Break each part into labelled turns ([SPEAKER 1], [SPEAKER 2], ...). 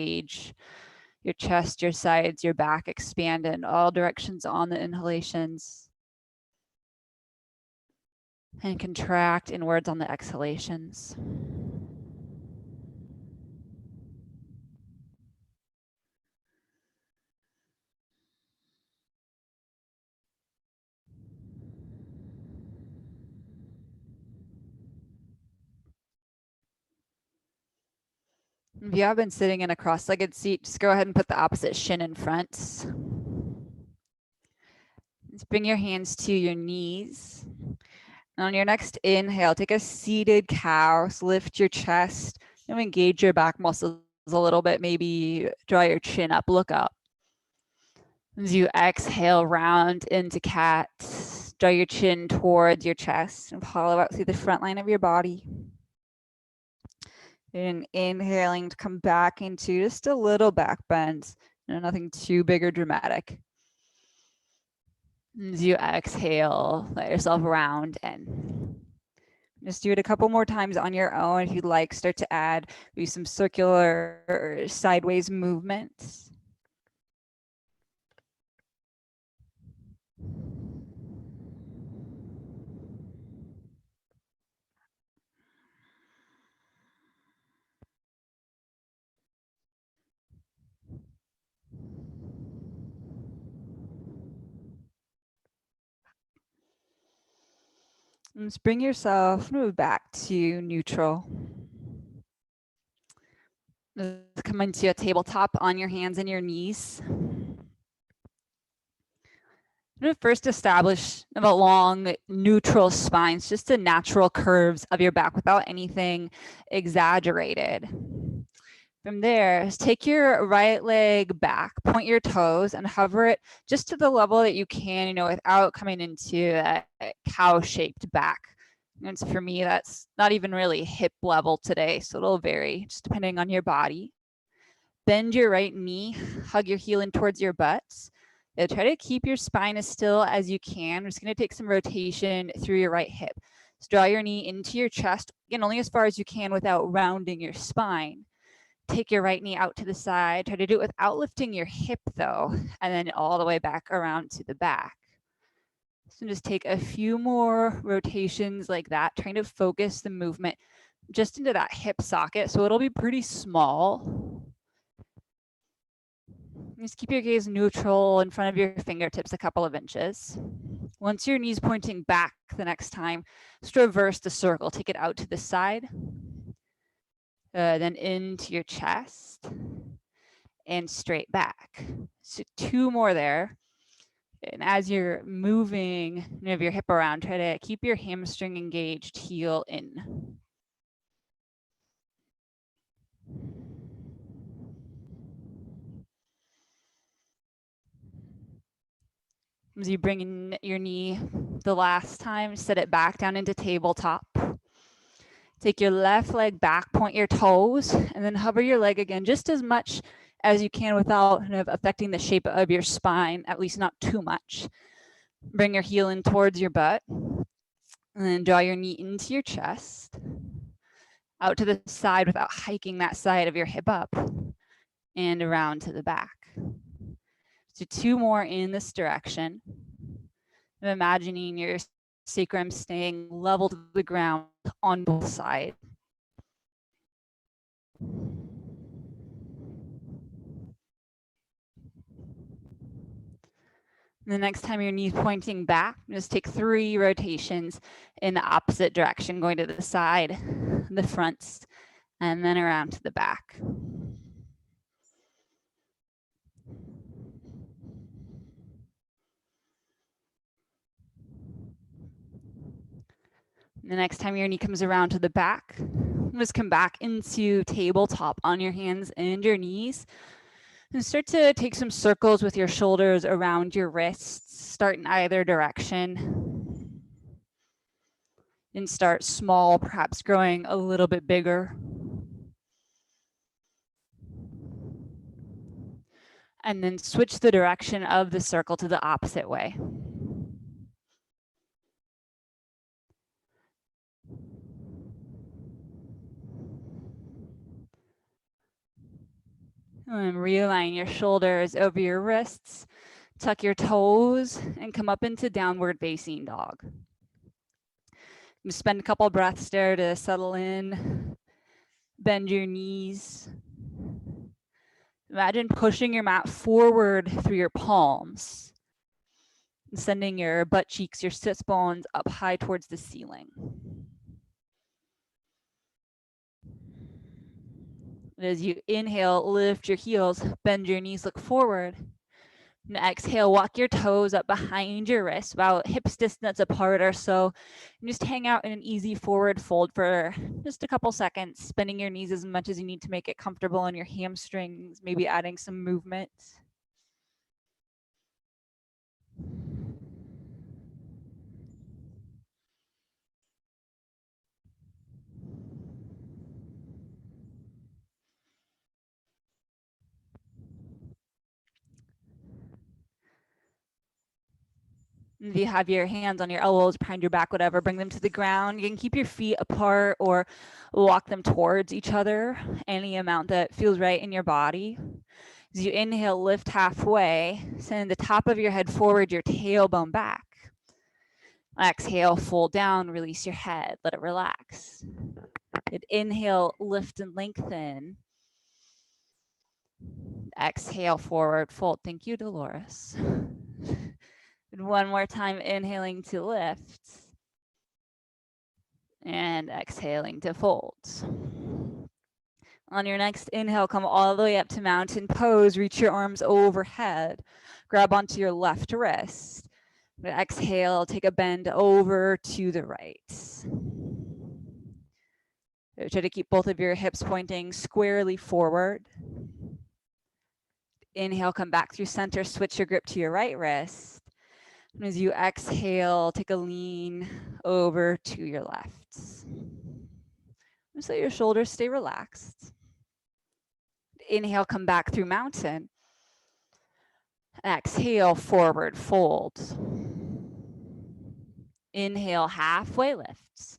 [SPEAKER 1] engage your chest, your sides, your back, expand in all directions on the inhalations. And contract inwards on the exhalations. If you have been sitting in a cross-legged seat, just go ahead and put the opposite shin in front. Let's bring your hands to your knees. And on your next inhale, take a seated cow. So lift your chest and engage your back muscles a little bit. Maybe draw your chin up, look up. As you exhale, round into cat. Draw your chin towards your chest and hollow out through the front line of your body. And inhaling to come back into just a little back bend. Nothing too big or dramatic. As you exhale, let yourself round in. Just do it a couple more times on your own. If you'd like, start to add maybe some circular or sideways movements. And just bring yourself back to neutral. Just come into a tabletop on your hands and your knees. I'm going to first establish a long neutral spine. It's just the natural curves of your back without anything exaggerated. From there, just take your right leg back, point your toes and hover it just to the level that you can, without coming into that cow-shaped back. And for me, that's not even really hip level today, so it'll vary just depending on your body. Bend your right knee, hug your heel in towards your butt. Try to keep your spine as still as you can. We're just going to take some rotation through your right hip. So draw your knee into your chest, again, only as far as you can without rounding your spine. Take your right knee out to the side. Try to do it without lifting your hip, though, and then all the way back around to the back. So just take a few more rotations like that, trying to focus the movement just into that hip socket. So it'll be pretty small. Just keep your gaze neutral in front of your fingertips a couple of inches. Once your knee's pointing back the next time, just reverse the circle. Take it out to the side, then into your chest, and straight back. So 2 more there. And as you're moving move your hip around, try to keep your hamstring engaged, heel in. As you bring in your knee the last time, set it back down into tabletop. Take your left leg back, point your toes, and then hover your leg again just as much as you can without kind of affecting the shape of your spine, at least not too much. Bring your heel in towards your butt, and then draw your knee into your chest, out to the side without hiking that side of your hip up, and around to the back. So 2 more in this direction. I'm imagining your sacrum staying level to the ground on both sides. The next time your knee's pointing back, just take 3 rotations in the opposite direction, going to the side, the front, and then around to the back. The next time your knee comes around to the back, just come back into tabletop on your hands and your knees. And start to take some circles with your shoulders around your wrists. Start in either direction. And start small, perhaps growing a little bit bigger. And then switch the direction of the circle to the opposite way. And realign your shoulders over your wrists, tuck your toes, and come up into downward facing dog. You spend a couple breaths there to settle in, bend your knees. Imagine pushing your mat forward through your palms, sending your butt cheeks, your sits bones up high towards the ceiling. As you inhale, lift your heels, bend your knees, look forward. And exhale, walk your toes up behind your wrists, about hips distance apart or so. And just hang out in an easy forward fold for just a couple seconds, bending your knees as much as you need to make it comfortable on your hamstrings, maybe adding some movement. If you have your hands on your elbows behind your back, whatever, bring them to the ground. You can keep your feet apart or walk them towards each other, any amount that feels right in your body. As you inhale, lift halfway, send the top of your head forward, your tailbone back. Exhale, fold down, release your head, let it relax. Inhale, lift and lengthen. Exhale, forward fold. Thank you, Dolores. And one more time, inhaling to lift. And exhaling to fold. On your next inhale, come all the way up to mountain pose. Reach your arms overhead. Grab onto your left wrist. Exhale, take a bend over to the right. Try to keep both of your hips pointing squarely forward. Inhale, come back through center, switch your grip to your right wrist. And as you exhale, take a lean over to your left. Just let your shoulders stay relaxed. Inhale, come back through mountain. Exhale, forward fold. Inhale, halfway lifts.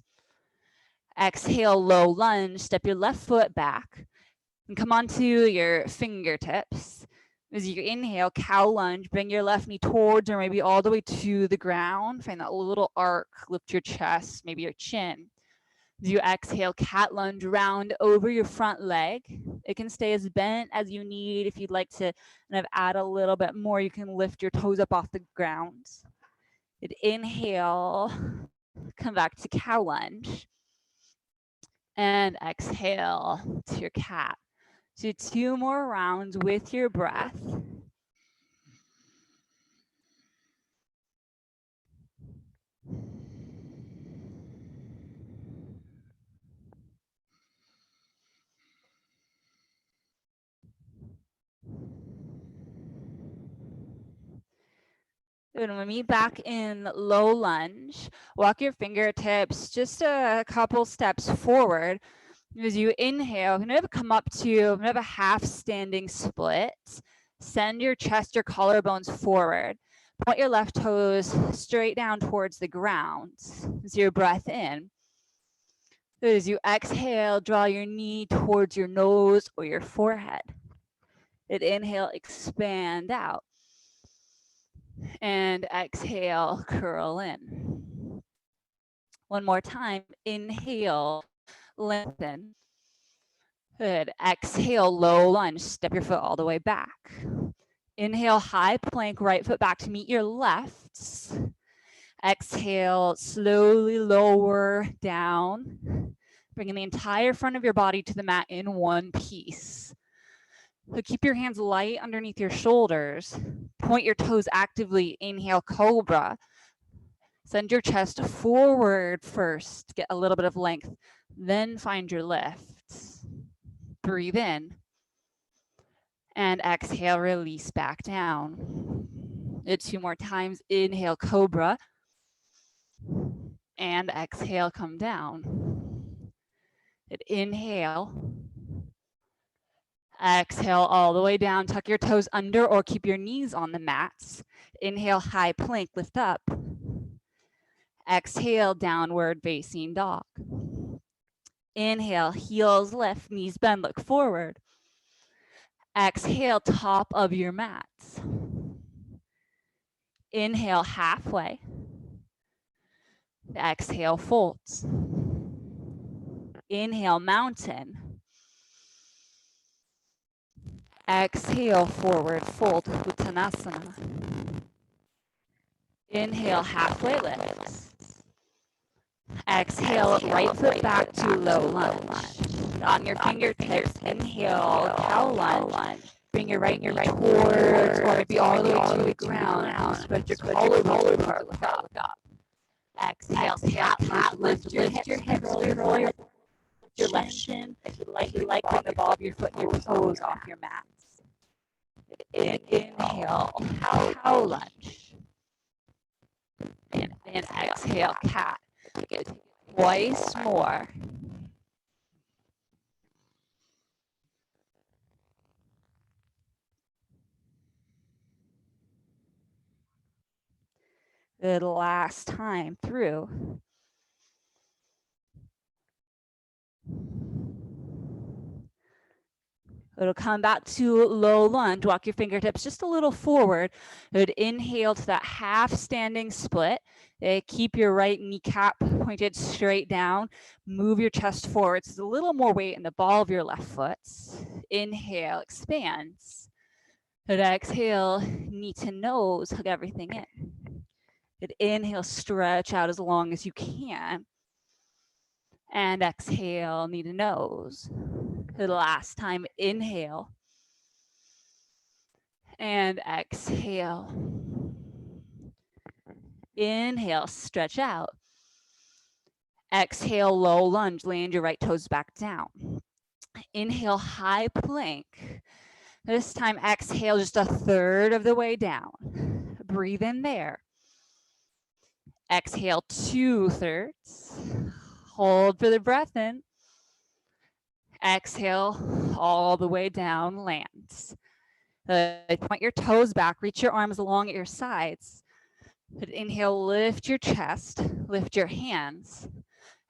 [SPEAKER 1] Exhale, low lunge, step your left foot back and come onto your fingertips. As you inhale, cow lunge, bring your left knee towards or maybe all the way to the ground. Find that little arc, lift your chest, maybe your chin. As you exhale, cat lunge, round over your front leg. It can stay as bent as you need. If you'd like to kind of add a little bit more, you can lift your toes up off the ground. Inhale, come back to cow lunge. And exhale to your cat. Do 2 more rounds with your breath. Good. When we meet back in low lunge, walk your fingertips just a couple steps forward. As you inhale, you're gonna come up to a half standing split. Send your chest, your collarbones forward. Point your left toes straight down towards the ground. As your breath in. As you exhale, draw your knee towards your nose or your forehead. Inhale, expand out. And exhale, curl in. One more time, inhale, lengthen. Good, exhale, low lunge, step your foot all the way back. Inhale, high plank, right foot back to meet your left. Exhale, slowly lower down, bringing the entire front of your body to the mat in one piece. So keep your hands light underneath your shoulders. Point your toes actively. Inhale, cobra. Send your chest forward first. Get a little bit of length. Then find your lift. Breathe in. And exhale, release back down. 2 more times. Inhale, cobra. And exhale, come down. Inhale. Exhale all the way down. Tuck your toes under or keep your knees on the mats. Inhale, high plank, lift up. Exhale, downward facing dog. Inhale, heels lift, knees bend, look forward. Exhale, top of your mats. Inhale, halfway. Exhale, folds. Inhale, mountain. Exhale, forward fold, Uttanasana. Inhale, halfway lifts. Exhale, right foot back to low lunge. On your fingertips, inhale, cow lunge. Bring your right knee towards, or maybe all the way to the ground. Spread your collarbone apart, look up. Exhale, cat, lift your hips, roll your left shin. If you like, bring the ball of your foot and your toes off your mats. Inhale, cow lunge. And exhale, cat. Twice more. Good, last time through. It'll come back to low lunge. Walk your fingertips just a little forward. Good, inhale to that half standing split. Keep your right kneecap pointed straight down. Move your chest forward. So there's a little more weight in the ball of your left foot. Inhale, expands. Good, exhale, knee to nose, hug everything in. Good, inhale, stretch out as long as you can. And exhale, knee to nose. The last time, inhale. And exhale. Inhale, stretch out. Exhale, low lunge, land your right toes back down. Inhale, high plank. This time, exhale just a third of the way down. Breathe in there. Exhale, 2/3. Hold for the breath in. Exhale, all the way down, lands. Point your toes back, reach your arms along at your sides. Inhale, lift your chest, lift your hands.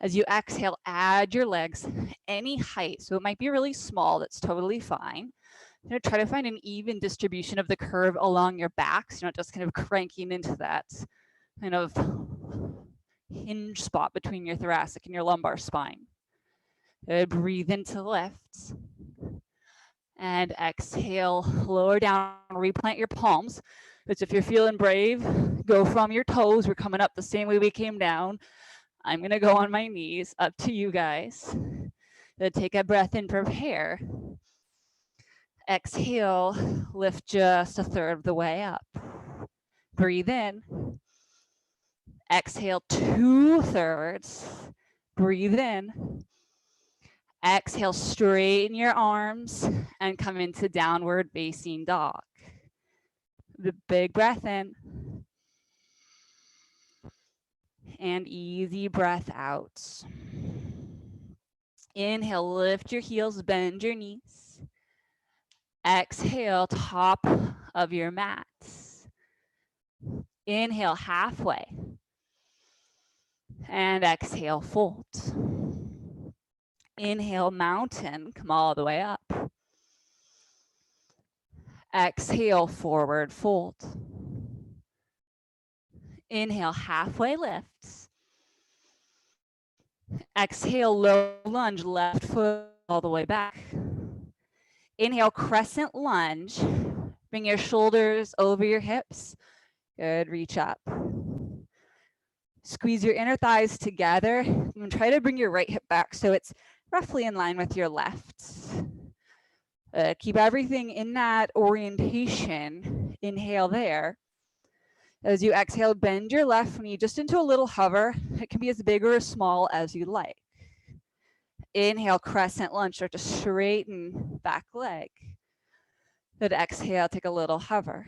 [SPEAKER 1] As you exhale, add your legs any height. So it might be really small, that's totally fine. You're gonna try to find an even distribution of the curve along your back, so you're not just kind of cranking into that kind of hinge spot between your thoracic and your lumbar spine. Good, breathe into lifts. And exhale, lower down, replant your palms. Because if you're feeling brave, go from your toes. We're coming up the same way we came down. I'm gonna go on my knees, up to you guys. Then take a breath in, prepare. Exhale, lift just a third of the way up. Breathe in. Exhale, 2/3. Breathe in. Exhale, straighten your arms and come into downward facing dog. The big breath in. And easy breath out. Inhale, lift your heels, bend your knees. Exhale, top of your mat. Inhale, halfway. And exhale, fold. Inhale, mountain, come all the way up. Exhale, forward fold. Inhale, halfway lifts. Exhale, low lunge, left foot all the way back. Inhale, crescent lunge. Bring your shoulders over your hips. Good, reach up. Squeeze your inner thighs together and try to bring your right hip back so it's roughly in line with your left. Keep everything in that orientation. Inhale there. As you exhale, bend your left knee just into a little hover. It can be as big or as small as you like. Inhale, crescent lunge, start to straighten back leg. Good, exhale, take a little hover.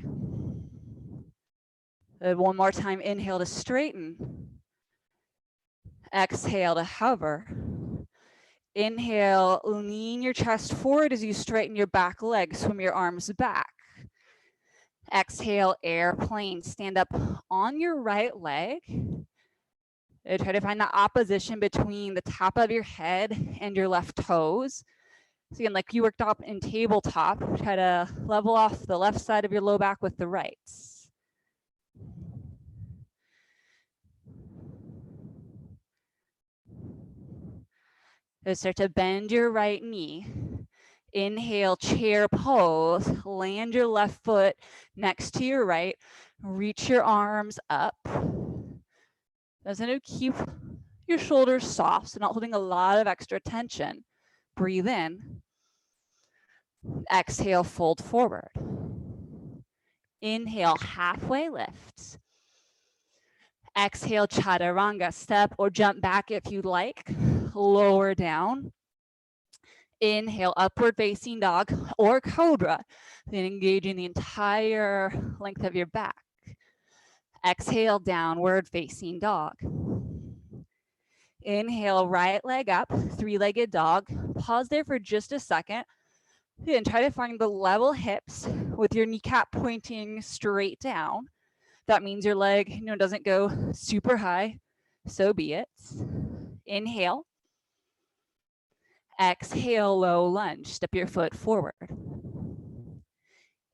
[SPEAKER 1] Good, one more time, inhale to straighten. Exhale to hover. Inhale, lean your chest forward as you straighten your back leg, swim your arms back. Exhale, airplane, stand up on your right leg. Try to find the opposition between the top of your head and your left toes. So again, like you worked up in tabletop, try to level off the left side of your low back with the right. So start to bend your right knee. Inhale, chair pose. Land your left foot next to your right. Reach your arms up. Doesn't keep your shoulders soft, so not holding a lot of extra tension. Breathe in. Exhale, fold forward. Inhale, halfway lift. Exhale, chaturanga, step or jump back if you'd like. Lower down. Inhale, upward facing dog or cobra, then engaging the entire length of your back. Exhale, downward facing dog. Inhale, right leg up, three-legged dog. Pause there for just a second. And try to find the level hips with your kneecap pointing straight down. That means your leg, doesn't go super high. So be it. Inhale. Exhale, low lunge. Step your foot forward.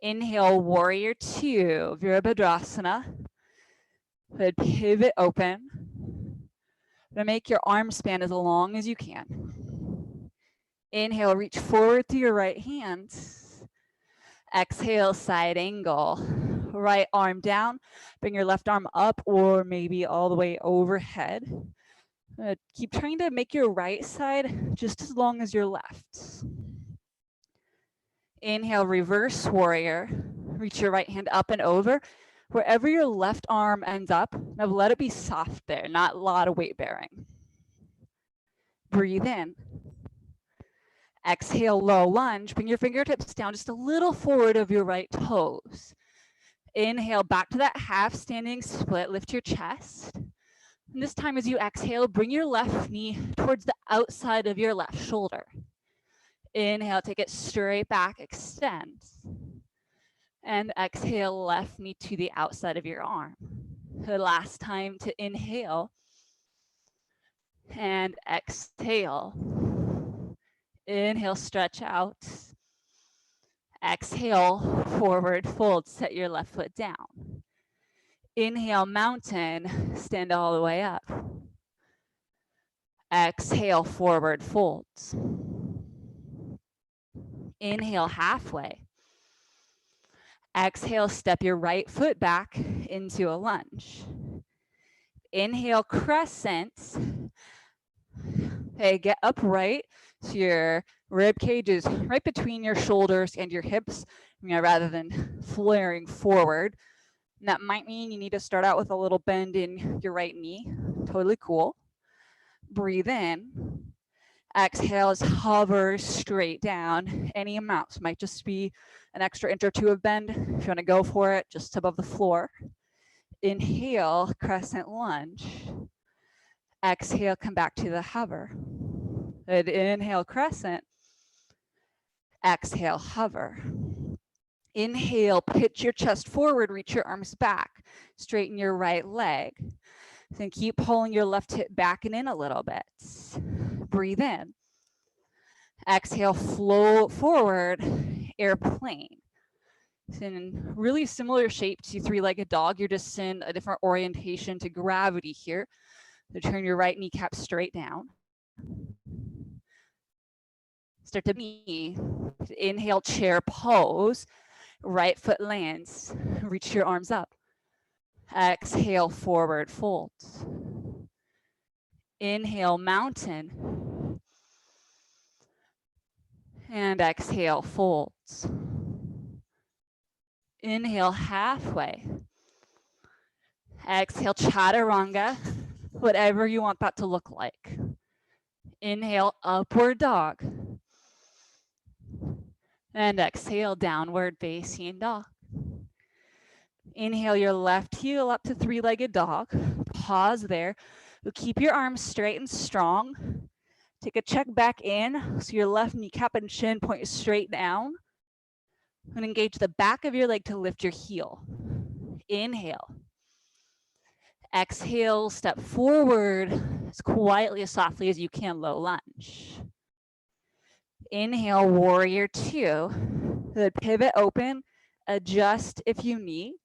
[SPEAKER 1] Inhale, warrior two, Virabhadrasana. Good, pivot open. Gonna make your arm span as long as you can. Inhale, reach forward through your right hand. Exhale, side angle. Right arm down, bring your left arm up or maybe all the way overhead. Keep trying to make your right side just as long as your left. Inhale, reverse warrior. Reach your right hand up and over. Wherever your left arm ends up, now let it be soft there, not a lot of weight bearing. Breathe in. Exhale, low lunge. Bring your fingertips down just a little forward of your right toes. Inhale, back to that half standing split. Lift your chest. And this time as you exhale, bring your left knee towards the outside of your left shoulder. Inhale, take it straight back, extend. And exhale, left knee to the outside of your arm. The last time to inhale. And exhale. Inhale, stretch out. Exhale, forward fold, set your left foot down. Inhale, mountain, stand all the way up. Exhale, forward fold. Inhale, halfway. Exhale, step your right foot back into a lunge. Inhale, crescent. Okay, get upright so your rib cage is right between your shoulders and your hips, rather than flaring forward. And that might mean you need to start out with a little bend in your right knee. Totally cool. Breathe in. Exhale is hover straight down. Any amounts might just be an extra inch or two of bend. If you want to go for it, just above the floor. Inhale, crescent lunge. Exhale, come back to the hover. Good. Inhale, crescent. Exhale, hover. Inhale, pitch your chest forward, reach your arms back. Straighten your right leg. Then keep pulling your left hip back and in a little bit. Breathe in. Exhale, float forward, airplane. It's in really similar shape to three-legged dog. You're just in a different orientation to gravity here. So turn your right kneecap straight down. Start to knee. Inhale, chair pose. Right foot lands. Reach your arms up. Exhale, forward fold. Inhale, mountain. And exhale, folds. Inhale, halfway. Exhale, chaturanga, whatever you want that to look like. Inhale, upward dog. And exhale, downward facing dog. Inhale your left heel up to three-legged dog. Pause there. You'll keep your arms straight and strong. Take a check back in so your left kneecap and shin point straight down. And engage the back of your leg to lift your heel. Inhale. Exhale, step forward as quietly, as softly as you can, low lunge. Inhale, warrior two. Good, pivot open, adjust if you need.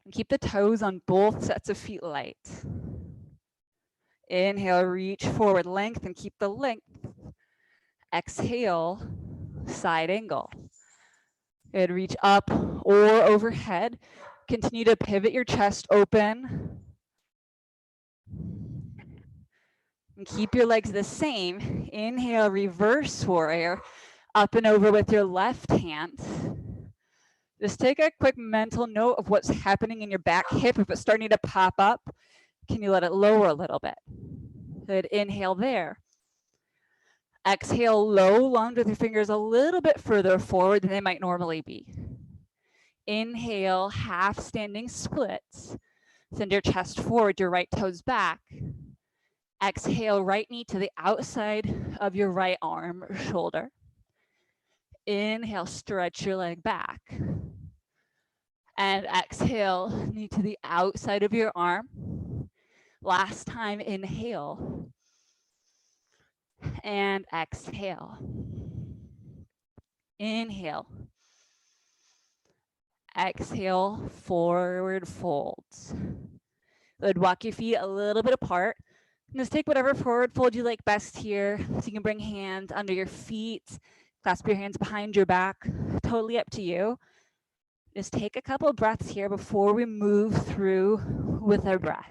[SPEAKER 1] And keep the toes on both sets of feet light. Inhale, reach forward, length, and keep the length. Exhale, side angle. Good, reach up or overhead. Continue to pivot your chest open. And keep your legs the same. Inhale, reverse warrior, up and over with your left hand. Just take a quick mental note of what's happening in your back hip. If it's starting to pop up, can you let it lower a little bit? Good, inhale there. Exhale, low lunge with your fingers a little bit further forward than they might normally be. Inhale, half standing splits. Send your chest forward, your right toes back. Exhale, right knee to the outside of your right arm or shoulder. Inhale, stretch your leg back. And exhale, knee to the outside of your arm. Last time, inhale. And exhale. Inhale. Exhale, forward folds. Good, walk your feet a little bit apart. And just take whatever forward fold you like best here. So you can bring hands under your feet, clasp your hands behind your back, totally up to you. Just take a couple breaths here before we move through with our breath.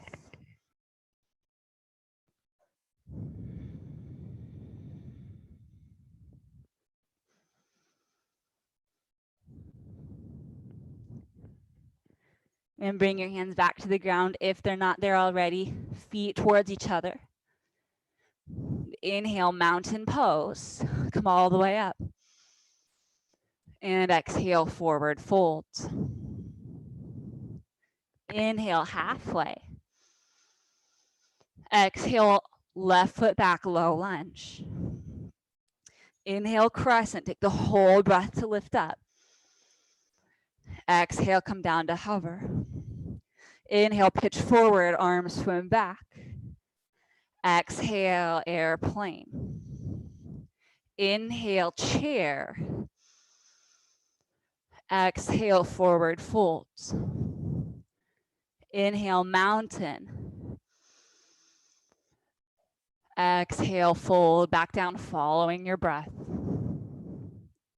[SPEAKER 1] And bring your hands back to the ground if they're not there already, feet towards each other. Inhale, mountain pose. Come all the way up. And exhale, forward folds. Inhale, halfway. Exhale, left foot back, low lunge. Inhale, crescent. Take the whole breath to lift up. Exhale, come down to hover. Inhale, pitch forward, arms swim back. Exhale, airplane. Inhale, chair. Exhale, forward folds. Inhale, mountain. Exhale, fold back down, following your breath.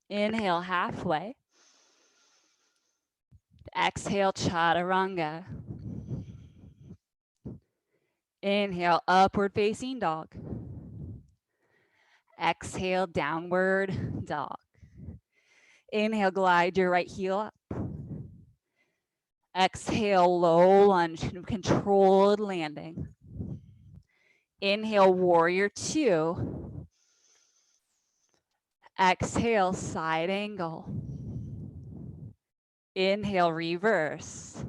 [SPEAKER 1] Inhale, halfway. Exhale, chaturanga. Inhale, upward facing dog. Exhale, downward dog. Inhale, glide your right heel up. Exhale, low lunge, controlled landing. Inhale, warrior two. Exhale, side angle. Inhale, reverse.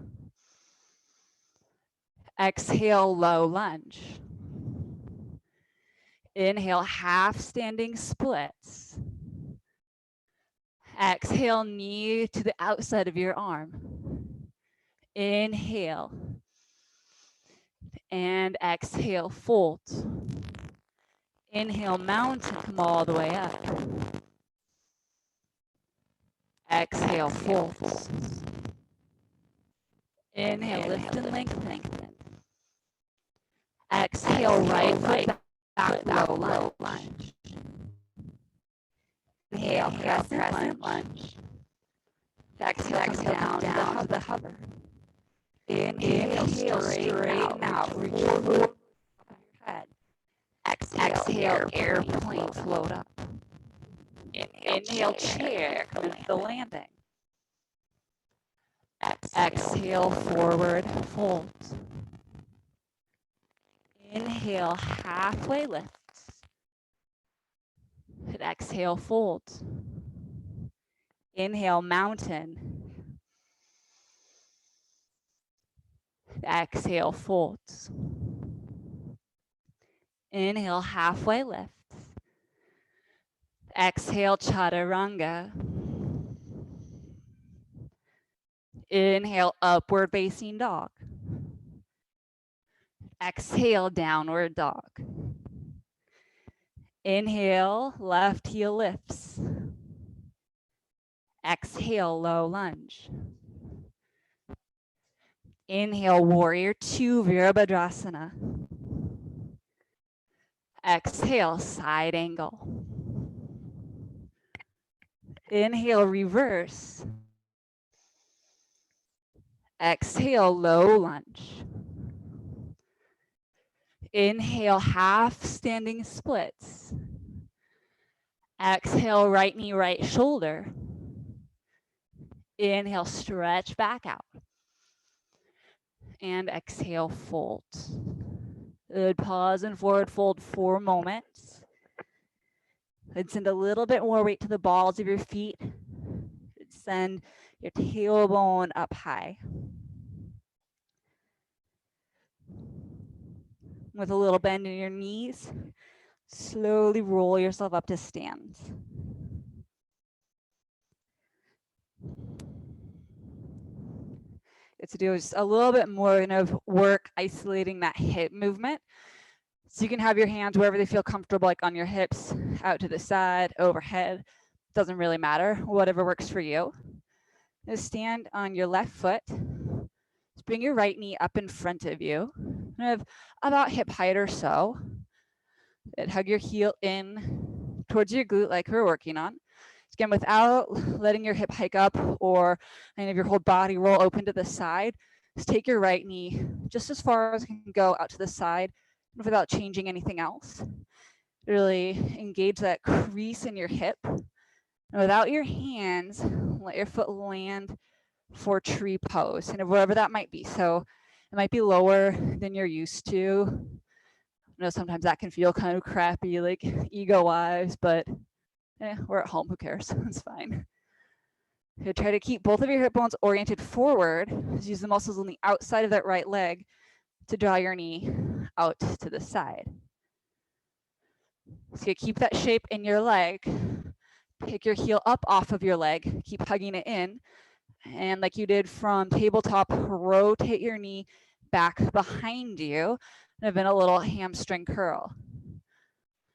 [SPEAKER 1] Exhale, low lunge. Inhale, half standing splits. Exhale, knee to the outside of your arm. Inhale. And exhale, fold. Inhale, mountain, come all the way up. Exhale, fold. Inhale, lift and lengthen. Exhale, right foot back, low lunge. Inhale, crescent lunge. Exhale, down to the hover. Inhale, straighten out, reach forward your head. Exhale, airplane, float up. Inhale, chair, come into the landing. Exhale, forward fold. Inhale, halfway lift. Exhale, fold. Inhale, mountain. Exhale, folds. Inhale, halfway lift. Exhale, chaturanga. Inhale, upward facing dog. Exhale, downward dog. Inhale, left heel lifts. Exhale, low lunge. Inhale, warrior two, Virabhadrasana. Exhale, side angle. Inhale, reverse. Exhale, low lunge. Inhale, half standing splits. Exhale, right knee, right shoulder. Inhale, stretch back out. And exhale, fold. Good, pause and forward fold for moments. And send a little bit more weight to the balls of your feet. Send your tailbone up high. With a little bend in your knees, slowly roll yourself up to stand. It's to do just a little bit more kind of work isolating that hip movement. So you can have your hands wherever they feel comfortable, like on your hips, out to the side, overhead. Doesn't really matter, whatever works for you. Just stand on your left foot. Just bring your right knee up in front of you, kind of about hip height or so. And hug your heel in towards your glute like we're working on. Again, without letting your hip hike up or any of your whole body roll open to the side, just take your right knee just as far as it can go out to the side without changing anything else. Really engage that crease in your hip. And without your hands, let your foot land for tree pose, and wherever that might be. So it might be lower than you're used to. I know sometimes that can feel kind of crappy, like ego-wise, but we're at home, who cares? It's fine. Okay, try to keep both of your hip bones oriented forward. Just use the muscles on the outside of that right leg to draw your knee out to the side. So you keep that shape in your leg. Take your heel up off of your leg. Keep hugging it in. And like you did from tabletop, rotate your knee back behind you. And have been a little hamstring curl.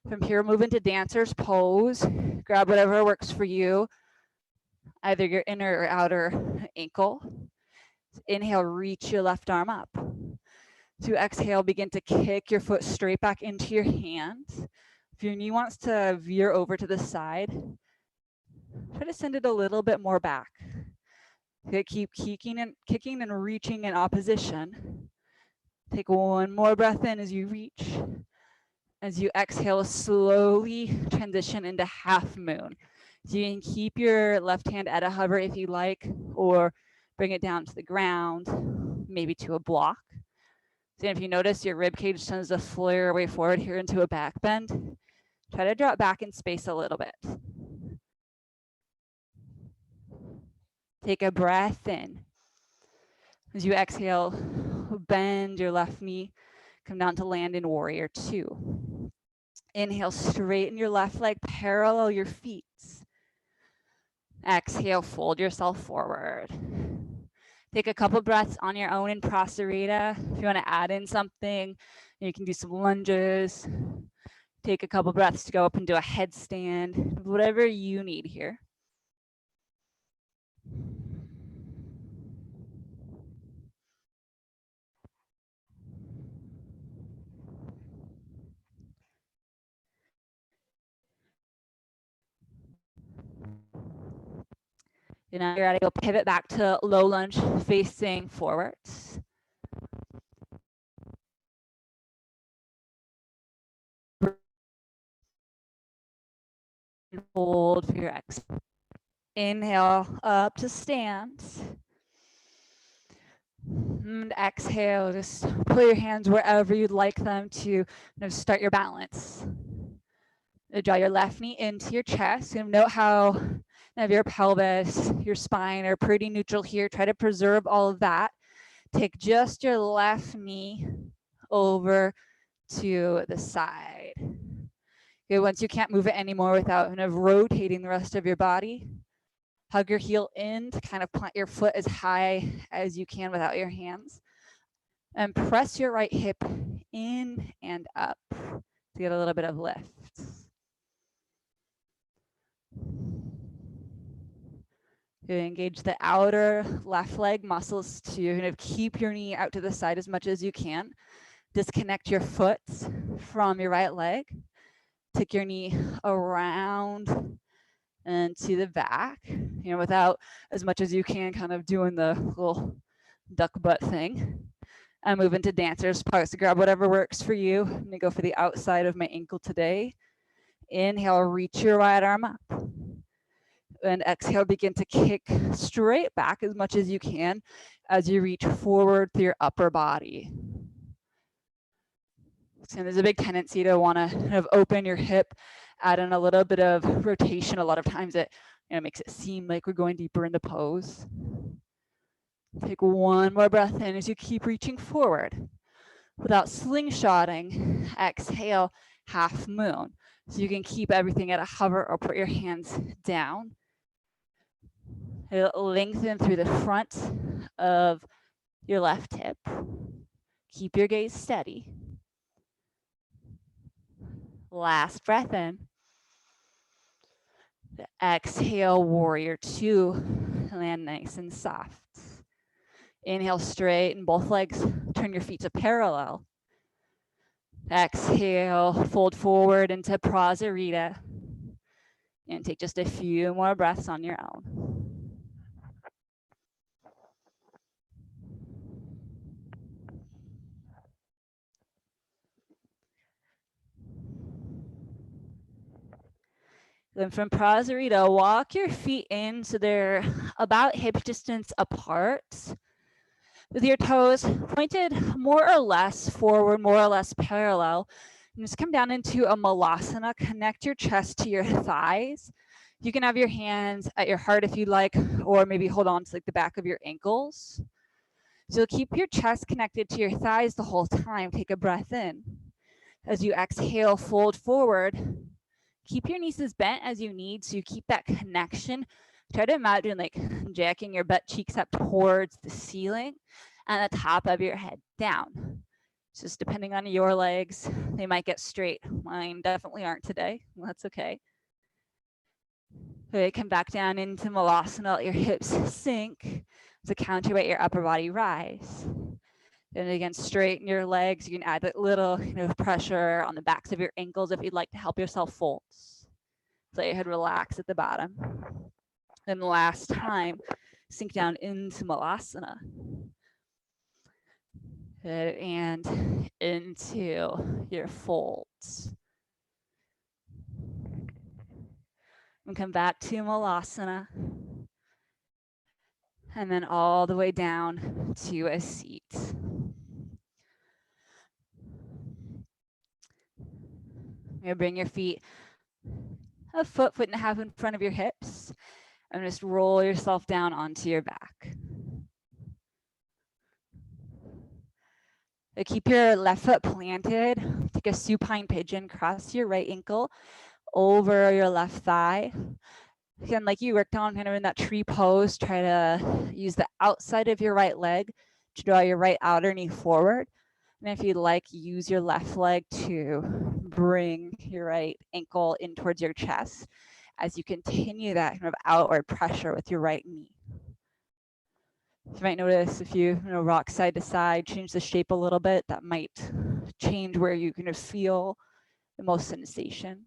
[SPEAKER 1] From here, move into dancer's pose. Grab whatever works for you, either your inner or outer ankle. Inhale, reach your left arm up. To exhale, begin to kick your foot straight back into your hands. If your knee wants to veer over to the side, try to send it a little bit more back. Okay, keep kicking and reaching in opposition. Take one more breath in as you reach. As you exhale, slowly transition into half moon. So you can keep your left hand at a hover if you like, or bring it down to the ground, maybe to a block. So if you notice your rib cage tends to flare away forward here into a back bend, try to drop back in space a little bit. Take a breath in. As you exhale, bend your left knee, come down to land in warrior two. Inhale, straighten your left leg, parallel your feet. Exhale, fold yourself forward. Take a couple breaths on your own in Prasarita. If you want to add in something, you can do some lunges. Take a couple breaths to go up and do a headstand, whatever you need here. And now you're ready to go pivot back to low lunge facing forwards. Hold for your exhale. Inhale up to stand. And exhale, just put your hands wherever you'd like them to start your balance. Draw your left knee into your chest. Note how your pelvis, your spine are pretty neutral here. Try to preserve all of that. Take just your left knee over to the side. Okay, once you can't move it anymore without kind of rotating the rest of your body, hug your heel in to kind of plant your foot as high as you can without your hands. And press your right hip in and up to get a little bit of lift. You engage the outer left leg muscles to kind of keep your knee out to the side as much as you can. Disconnect your foot from your right leg. Take your knee around and to the back, without as much as you can kind of doing the little duck butt thing. And move into dancer's pose. So grab whatever works for you. I'm gonna go for the outside of my ankle today. Inhale, reach your right arm up. And exhale, begin to kick straight back as much as you can as you reach forward through your upper body. So there's a big tendency to want to kind of open your hip, add in a little bit of rotation. A lot of times it makes it seem like we're going deeper into pose. Take one more breath in as you keep reaching forward. Without slingshotting, exhale, half moon. So you can keep everything at a hover or put your hands down. It'll lengthen through the front of your left hip. Keep your gaze steady. Last breath in. Exhale, warrior two. Land nice and soft. Inhale, straighten both legs. Turn your feet to parallel. Exhale, fold forward into Prasarita. And take just a few more breaths on your own. Then from Prasarita, walk your feet in so they're about hip distance apart, with your toes pointed more or less forward, more or less parallel. And just come down into a Malasana. Connect your chest to your thighs. You can have your hands at your heart if you'd like, or maybe hold on to like the back of your ankles. So keep your chest connected to your thighs the whole time. Take a breath in. As you exhale, fold forward. Keep your knees as bent as you need so you keep that connection. Try to imagine like jacking your butt cheeks up towards the ceiling and the top of your head down. Just depending on your legs, they might get straight. Mine definitely aren't today. Well, that's okay. Okay, come back down into Malasana. Let your hips sink. So counterweight your upper body rise. And again, straighten your legs. You can add a little pressure on the backs of your ankles if you'd like to help yourself fold. Let your head relax at the bottom. Then the last time, sink down into Malasana. Good, and into your folds. And come back to Malasana. And then all the way down to a seat. You're gonna bring your feet a foot and a half in front of your hips, and just roll yourself down onto your back. Keep your left foot planted. Take a supine pigeon, cross your right ankle over your left thigh. Again, like you worked on kind of in that tree pose, try to use the outside of your right leg to draw your right outer knee forward. And if you'd like, use your left leg to bring your right ankle in towards your chest as you continue that kind of outward pressure with your right knee. You might notice if you rock side to side, change the shape a little bit, that might change where you kind of feel the most sensation.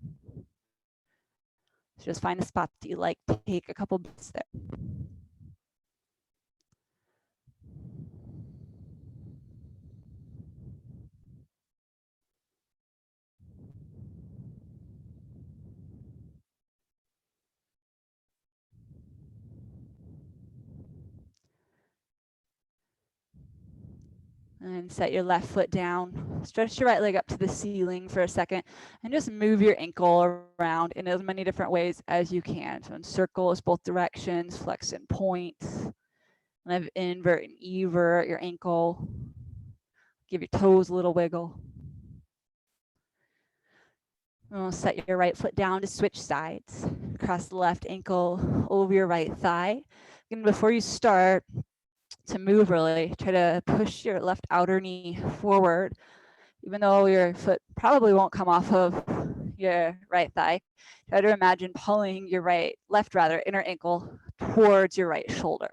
[SPEAKER 1] So just find a spot that you like, take a couple breaths there. And set your left foot down. Stretch your right leg up to the ceiling for a second and just move your ankle around in as many different ways as you can. So in circles, both directions, flex and point. Kind of invert and evert your ankle. Give your toes a little wiggle. And we'll set your right foot down to switch sides. Cross the left ankle over your right thigh. And before you start, to move really, try to push your left outer knee forward, even though your foot probably won't come off of your right thigh. Try to imagine pulling your left inner ankle towards your right shoulder.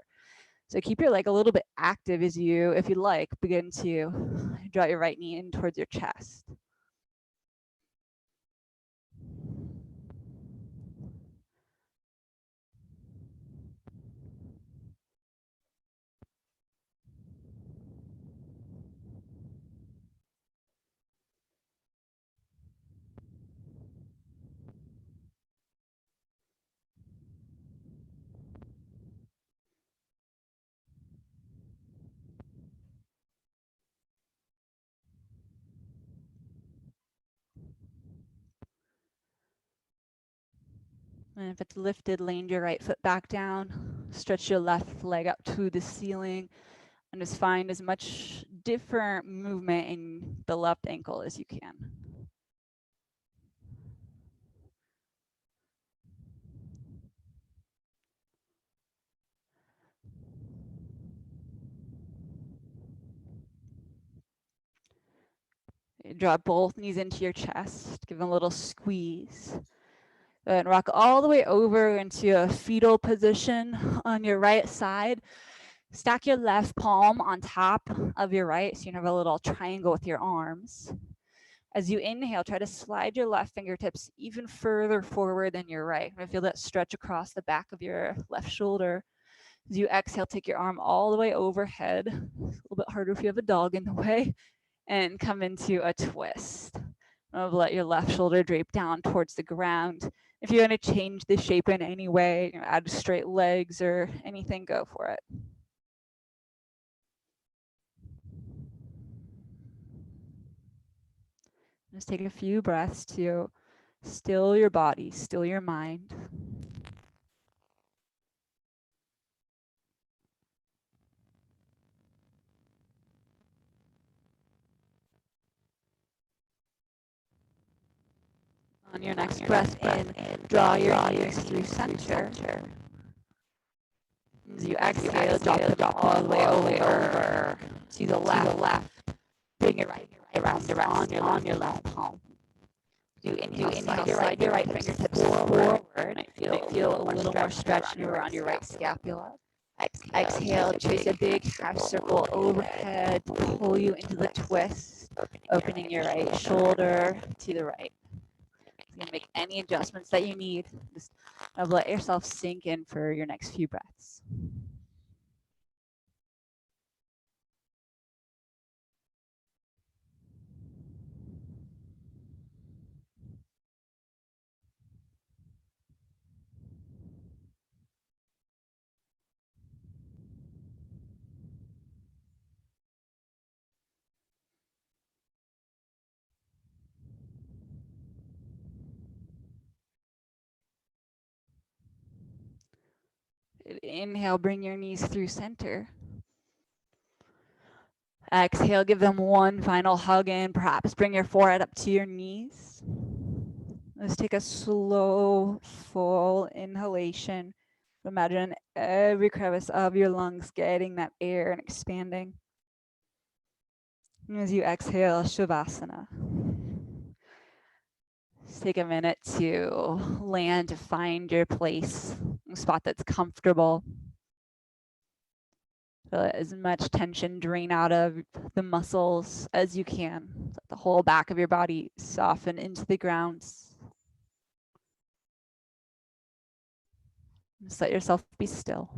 [SPEAKER 1] So keep your leg a little bit active as you, if you like, begin to draw your right knee in towards your chest. And if it's lifted, land your right foot back down, stretch your left leg up to the ceiling, and just find as much different movement in the left ankle as you can. Draw both knees into your chest, give them a little squeeze. Then rock all the way over into a fetal position on your right side. Stack your left palm on top of your right, so you have a little triangle with your arms. As you inhale, try to slide your left fingertips even further forward than your right. I feel that stretch across the back of your left shoulder. As you exhale, take your arm all the way overhead. It's a little bit harder if you have a dog in the way. And come into a twist. Let your left shoulder drape down towards the ground. If you want to change the shape in any way, add straight legs or anything, go for it. Just take a few breaths to still your body, still your mind. On your next breath in, draw your knees through center. As you exhale, drop them all the way over to the left. Bring your right rest on your left palm. Do inhale, slide your right fingertips forward. Might feel a little more stretch around your right scapula. Exhale, trace a big half circle overhead, pull you into the twist, opening your right shoulder to the right. You can make any adjustments that you need. Just let yourself sink in for your next few breaths. Inhale, bring your knees through center. Exhale, give them one final hug in. Perhaps bring your forehead up to your knees. Let's take a slow, full inhalation. Imagine every crevice of your lungs getting that air and expanding. And as you exhale, Shavasana. Just take a minute to land, to find your place, a spot that's comfortable. Let as much tension drain out of the muscles as you can. Let the whole back of your body soften into the ground. Just let yourself be still.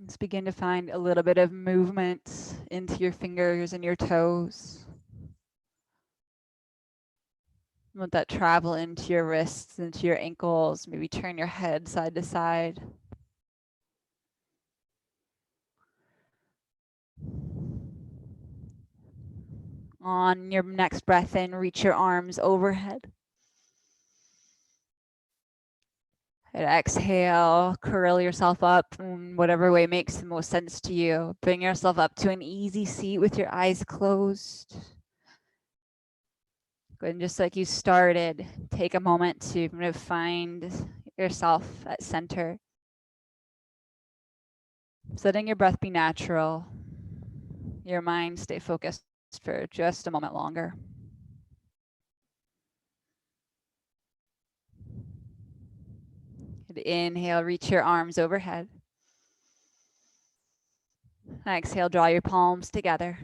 [SPEAKER 1] Let's begin to find a little bit of movement into your fingers and your toes. Let that travel into your wrists, into your ankles. Maybe turn your head side to side. On your next breath in, reach your arms overhead. And exhale, curl yourself up in whatever way makes the most sense to you. Bring yourself up to an easy seat with your eyes closed. Good, and just like you started, take a moment to kind of find yourself at center. So letting your breath be natural, your mind stay focused for just a moment longer. Inhale, reach your arms overhead. Exhale, draw your palms together.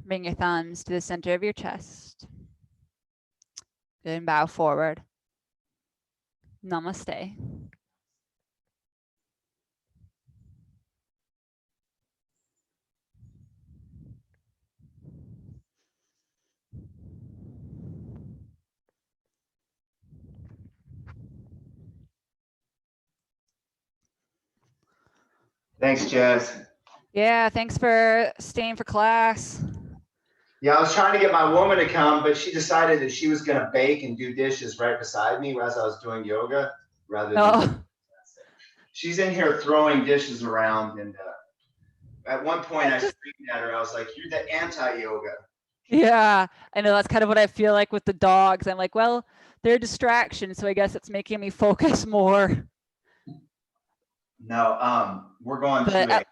[SPEAKER 1] Bring your thumbs to the center of your chest. Good, and bow forward. Namaste.
[SPEAKER 2] Thanks, Jess.
[SPEAKER 1] Yeah, thanks for staying for class.
[SPEAKER 2] Yeah, I was trying to get my woman to come, but she decided that she was going to bake and do dishes right beside me as I was doing yoga rather than. She's in here throwing dishes around. And at one point I screamed at her. I was like, "You're the anti-yoga."
[SPEAKER 1] Yeah, I know that's kind of what I feel like with the dogs. I'm like, well, they're a distraction, so I guess it's making me focus more.
[SPEAKER 2] No, we're going to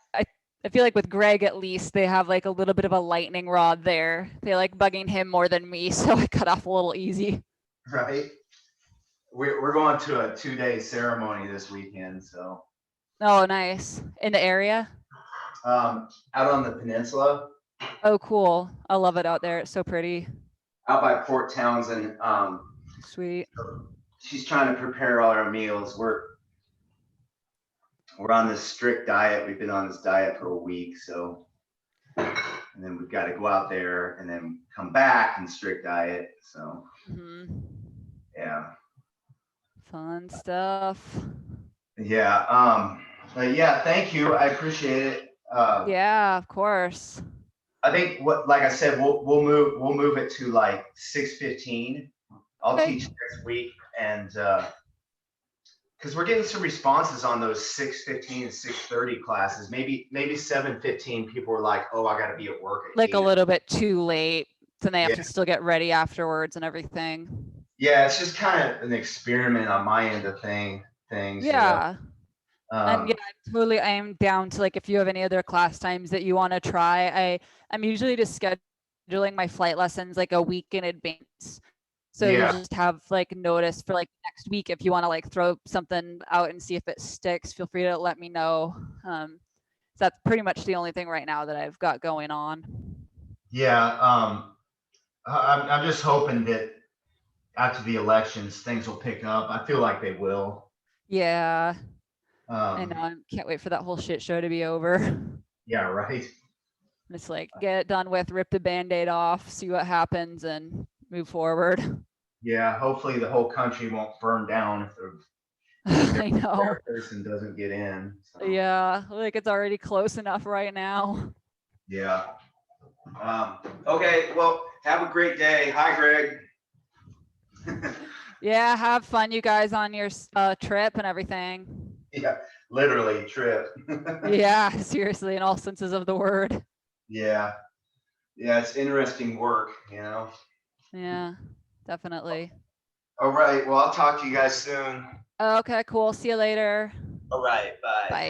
[SPEAKER 1] I feel like with Greg, at least, they have like a little bit of a lightning rod there. They like bugging him more than me, so I cut off a little easy.
[SPEAKER 2] Right. We're going to a 2-day ceremony this weekend, so.
[SPEAKER 1] Oh, nice. In the area?
[SPEAKER 2] Out on the peninsula.
[SPEAKER 1] Oh, cool. I love it out there. It's so pretty.
[SPEAKER 2] Out by Port Townsend.
[SPEAKER 1] Sweet.
[SPEAKER 2] She's trying to prepare all our meals. We're on this strict diet. We've been on this diet for a week, so, and then we've got to go out there and then come back and strict diet. So, yeah.
[SPEAKER 1] Fun stuff.
[SPEAKER 2] Yeah. Yeah. Thank you. I appreciate it.
[SPEAKER 1] Yeah, of course.
[SPEAKER 2] I think like I said, we'll move it to like 6:15. I'll teach next week, and because we're getting some responses on those 6:15 and 6:30 classes. Maybe 7:15 people were like, "Oh, I got to be at work at
[SPEAKER 1] like
[SPEAKER 2] 8."
[SPEAKER 1] a little bit too late, so they have to still get ready afterwards and everything.
[SPEAKER 2] Yeah, it's just kind of an experiment on my end of things.
[SPEAKER 1] Yeah. And yeah, I am down to, like, if you have any other class times that you want to try. I'm usually just scheduling my flight lessons like a week in advance. So you just have like notice for like next week. If you want to like throw something out and see if it sticks, feel free to let me know. So that's pretty much the only thing right now that I've got going on.
[SPEAKER 2] Yeah. I'm just hoping that after the elections, things will pick up. I feel like they will.
[SPEAKER 1] Yeah. I know. I can't wait for that whole shit show to be over.
[SPEAKER 2] Yeah, right.
[SPEAKER 1] It's like, get it done with, rip the Band-Aid off, see what happens, and move forward.
[SPEAKER 2] Yeah, hopefully the whole country won't burn down
[SPEAKER 1] if I know
[SPEAKER 2] person doesn't get in.
[SPEAKER 1] So. Yeah, like it's already close enough right now.
[SPEAKER 2] Yeah. Okay, well, have a great day. Hi, Greg.
[SPEAKER 1] Yeah, have fun, you guys, on your trip and everything.
[SPEAKER 2] Yeah, literally trip.
[SPEAKER 1] Yeah, seriously, in all senses of the word.
[SPEAKER 2] Yeah. Yeah, it's interesting work, you know?
[SPEAKER 1] Yeah, definitely.
[SPEAKER 2] All right, well, I'll talk to you guys soon.
[SPEAKER 1] Okay, cool. See you later.
[SPEAKER 2] All right, bye.
[SPEAKER 1] Bye.